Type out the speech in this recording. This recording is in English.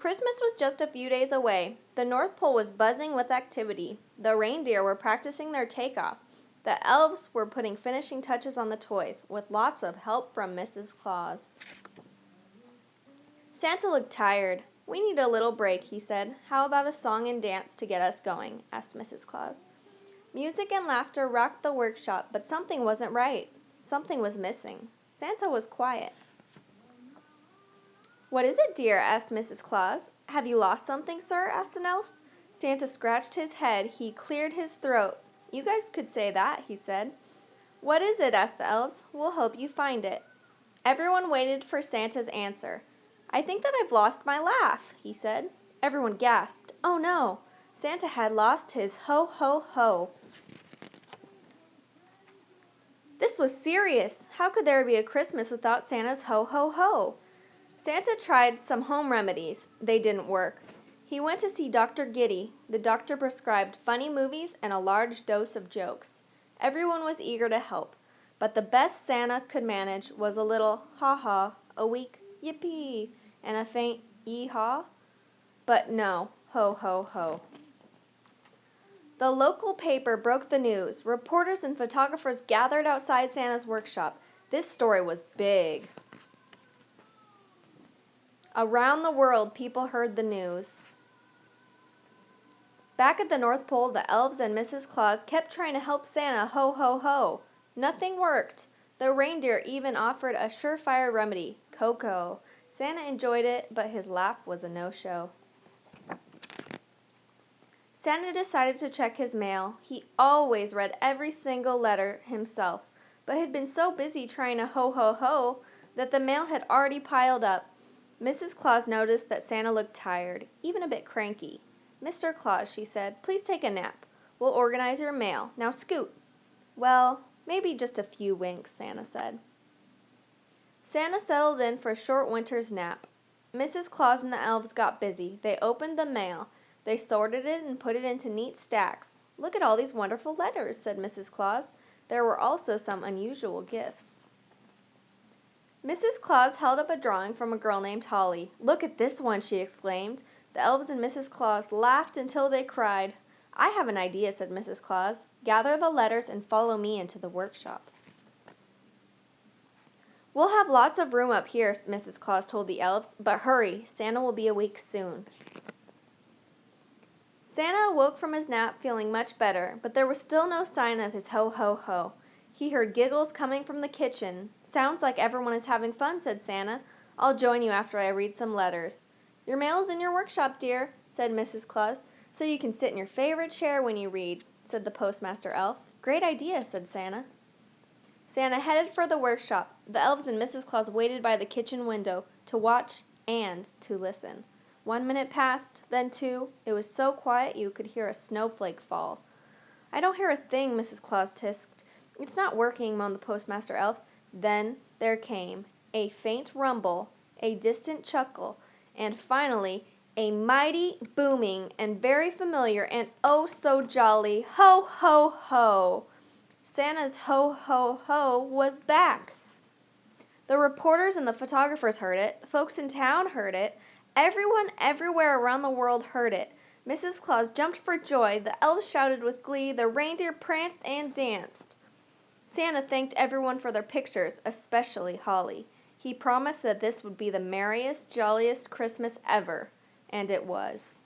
Christmas was just a few days away. The North Pole was buzzing with activity. The reindeer were practicing their takeoff. The elves were putting finishing touches on the toys, with lots of help from Mrs. Claus. Santa looked tired. "We need a little break," he said. "How about a song and dance to get us going?" asked Mrs. Claus. Music and laughter rocked the workshop, but something wasn't right. Something was missing. Santa was quiet. "What is it, dear?" asked Mrs. Claus. "Have you lost something, sir?" asked an elf. Santa scratched his head. He cleared his throat. "You guys could say that," he said. "What is it?" asked the elves. "We'll help you find it." Everyone waited for Santa's answer. "I think that I've lost my laugh," he said. Everyone gasped. Oh no! Santa had lost his ho-ho-ho. This was serious. How could there be a Christmas without Santa's ho-ho-ho? Santa tried some home remedies. They didn't work. He went to see Dr. Giddy. The doctor prescribed funny movies and a large dose of jokes. Everyone was eager to help, but the best Santa could manage was a little ha-ha, a weak yippee, and a faint yee-haw. But no ho-ho-ho. The local paper broke the news. Reporters and photographers gathered outside Santa's workshop. This story was big. Around the world, people heard the news. Back at the North Pole, the elves and Mrs. Claus kept trying to help Santa ho-ho-ho. Nothing worked. The reindeer even offered a surefire remedy, cocoa. Santa enjoyed it, but his laugh was a no-show. Santa decided to check his mail. He always read every single letter himself, but had been so busy trying to ho-ho-ho that the mail had already piled up. Mrs. Claus noticed that Santa looked tired, even a bit cranky. "Mr. Claus," she said, "please take a nap. We'll organize your mail. Now scoot." "Well, maybe just a few winks," Santa said. Santa settled in for a short winter's nap. Mrs. Claus and the elves got busy. They opened the mail. They sorted it and put it into neat stacks. "Look at all these wonderful letters," said Mrs. Claus. There were also some unusual gifts. Mrs. Claus held up a drawing from a girl named Holly. "Look at this one," she exclaimed. The elves and Mrs. Claus laughed until they cried. "I have an idea," said Mrs. Claus. "Gather the letters and follow me into the workshop." "We'll have lots of room up here," Mrs. Claus told the elves, "but hurry, Santa will be awake soon." Santa awoke from his nap feeling much better, but there was still no sign of his ho-ho-ho. He heard giggles coming from the kitchen. "Sounds like everyone is having fun," said Santa. "I'll join you after I read some letters." "Your mail is in your workshop, dear," said Mrs. Claus, "so you can sit in your favorite chair when you read," said the postmaster elf. "Great idea," said Santa. Santa headed for the workshop. The elves and Mrs. Claus waited by the kitchen window to watch and to listen. 1 minute passed, then 2. It was so quiet you could hear a snowflake fall. "I don't hear a thing," Mrs. Claus tisked. "It's not working," moaned the postmaster elf. Then there came a faint rumble, a distant chuckle, and finally a mighty, booming, and very familiar, and oh so jolly ho-ho-ho. Santa's ho-ho-ho was back. The reporters and the photographers heard it. Folks in town heard it. Everyone everywhere around the world heard it. Mrs. Claus jumped for joy. The elves shouted with glee. The reindeer pranced and danced. Santa thanked everyone for their pictures, especially Holly. He promised that this would be the merriest, jolliest Christmas ever, and it was.